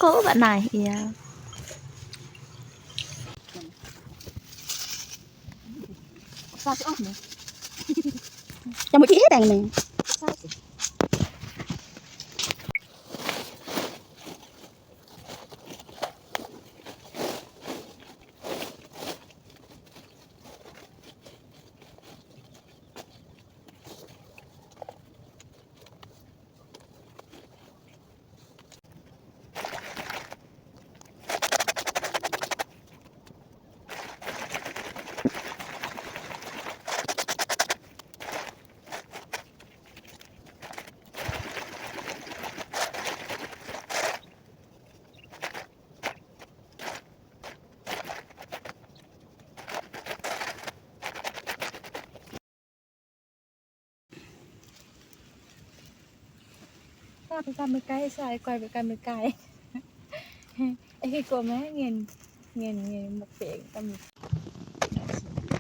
Coco bạn này yeah. Sao sẽ ốc nữa? Cho một chị hết đằng này. Sao sẽ? Sao phải cầm cái sai quay phải cầm cái ấy khi cô má nghiền một biển cầm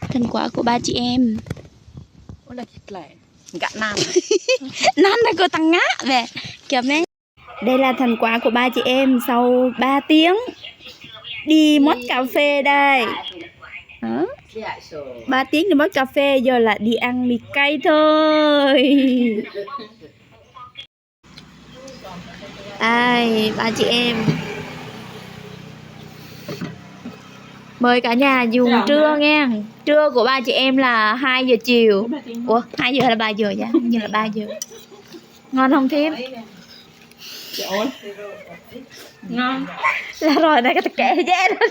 Thành quả của ba chị em. ôi là thịt lẻ gạn nam Nan là cô tăng ngã về kiểu này. Đây là thành quả của ba chị em sau 3 tiếng đi mót cà phê đây. 3 tiếng đi mót cà phê, giờ là đi ăn mì cay thôi. Ai, ba chị em mời cả nhà dùng trưa nghe. Trưa của ba chị em là 2 giờ chiều. Ủa 2 giờ hay là 3 giờ vậy? Như là 3 giờ. Ngon không Thiêm? ngon Là rồi này cái kệ dễ đó.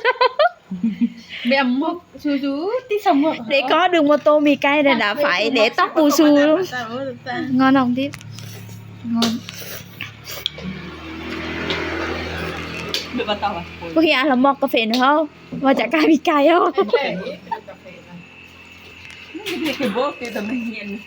mẹ mốc chú tí xong rồi Để có đường mô tô mì cay này đã phải để tóc bù xù luôn. Ngon không Thiêm? Ngon. được vào tàu à? Có khi ăn là mọc cà phê nữa không? Mà chả cay mì cay không? cái vô cái tầm mình nghiền